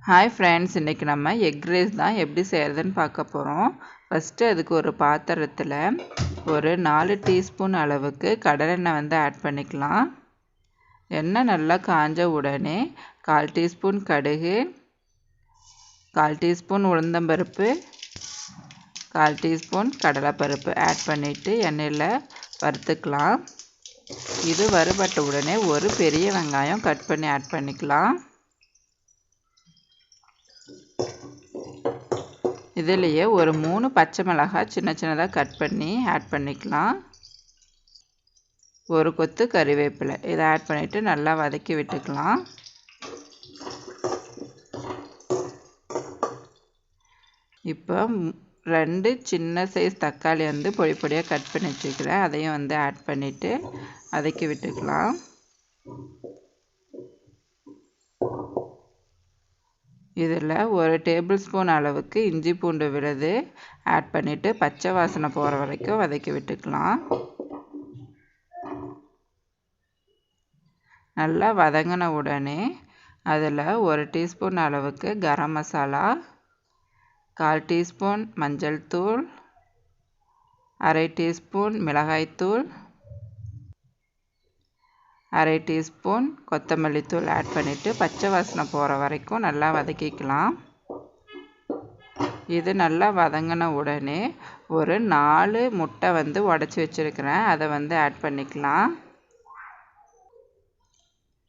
Hi friends, இன்றைக்கி நம்ம egg rice தான் எப்படி செய்கிறதுன்னு பார்க்க போகிறோம். ஃபஸ்ட்டு அதுக்கு ஒரு பாத்திரத்தில் ஒரு 4 டீஸ்பூன் அளவுக்கு கடலெண்ணெய் வந்து ஆட் பண்ணிக்கலாம். எண்ணெய் நல்லா காஞ்ச உடனே 1/4 டீஸ்பூன் கடுகு, 1/4 டீஸ்பூன் உளுந்தம்பருப்பு, 1/4 டீஸ்பூன் கடலைப்பருப்பு ஆட் பண்ணிவிட்டு எண்ணெயில் வறுத்துக்கலாம். இது வறுபட்ட உடனே ஒரு பெரிய வெங்காயம் கட் பண்ணி ஆட் பண்ணிக்கலாம். இதிலேயே ஒரு 3 பச்சை மிளகாய் சின்ன சின்னதாக கட் பண்ணி ஆட் பண்ணிக்கலாம். ஒரு கொத்து கறிவேப்பிலை இதை ஆட் பண்ணிவிட்டு நல்லா வதக்கி விட்டுக்கலாம். இப்போ 2 சின்ன சைஸ் தக்காளி வந்து பொடி பொடியாக கட் பண்ணி வச்சுக்கிறேன். அதையும் வந்து ஆட் பண்ணிவிட்டு வதக்கி விட்டுக்கலாம். இதில் ஒரு டேபிள் ஸ்பூன் அளவுக்கு இஞ்சி பூண்டு விழுது ஆட் பண்ணிவிட்டு பச்சை வாசனை போகிற வரைக்கும் வதக்கி விட்டுக்கலாம். நல்லா வதங்கின உடனே அதில் ஒரு டீஸ்பூன் அளவுக்கு கரம் மசாலா, 1/4 டீஸ்பூன் மஞ்சள் தூள், 1/2 டீஸ்பூன் மிளகாய்த்தூள், 1/2 டீஸ்பூன் கொத்தமல்லி தூள் ஆட் பண்ணிவிட்டு பச்சை வாசனை போகிற வரைக்கும் நல்லா வதக்கிக்கலாம். இது நல்லா வதங்கின உடனே ஒரு 4 முட்டை வந்து உடச்சி வச்சுருக்கிறேன், அதை வந்து ஆட் பண்ணிக்கலாம்.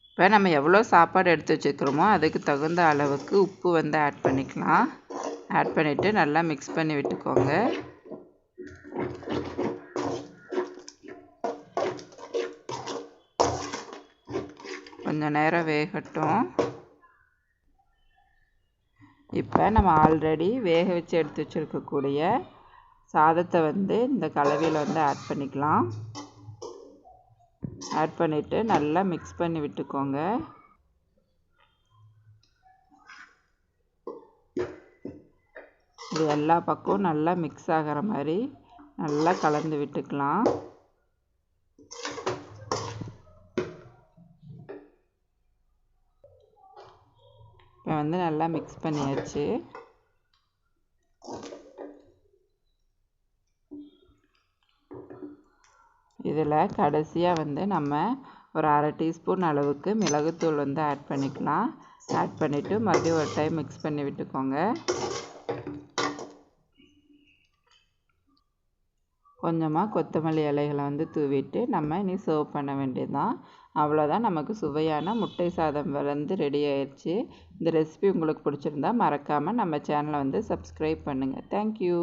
இப்போ நம்ம எவ்வளோ சாப்பாடு எடுத்து வச்சுருக்கிறோமோ அதுக்கு தகுந்த அளவுக்கு உப்பு வந்து ஆட் பண்ணிக்கலாம். ஆட் பண்ணிவிட்டு நல்லா மிக்ஸ் பண்ணி விட்டுக்கோங்க. கொஞ்சம் நேரம் வேகட்டும். இப்போ நம்ம ஆல்ரெடி வேக வச்சு எடுத்து வச்சுருக்கக்கூடிய சாதத்தை வந்து இந்த கலவையில் வந்து ஆட் பண்ணிக்கலாம். ஆட் பண்ணிவிட்டு நல்லா மிக்ஸ் பண்ணி விட்டுக்கோங்க. இது எல்லா பக்கமும் நல்லா மிக்ஸ் ஆகிற மாதிரி நல்லா கலந்து விட்டுக்கலாம். இப்போ வந்து நல்லா மிக்ஸ் பண்ணியாச்சு. இதில் கடைசியாக வந்து நம்ம ஒரு 1/2 டீஸ்பூன் அளவுக்கு மிளகுத்தூள் வந்து ஆட் பண்ணிக்கலாம். ஆட் பண்ணிவிட்டு மறுபடியும் ஒரு டைம் மிக்ஸ் பண்ணி விட்டுக்கோங்க. கொஞ்சமாக கொத்தமல்லி இலைகளை வந்து தூவிட்டு நம்ம இனி சர்வ் பண்ண வேண்டியதுதான். அவ்வளோதான், நமக்கு சுவையான முட்டை சாதம் வந்து ரெடி ஆயிடுச்சு. இந்த ரெசிபி உங்களுக்கு பிடிச்சிருந்தா மறக்காமல் நம்ம சேனலை வந்து சப்ஸ்கிரைப் பண்ணுங்கள். தேங்க்யூ.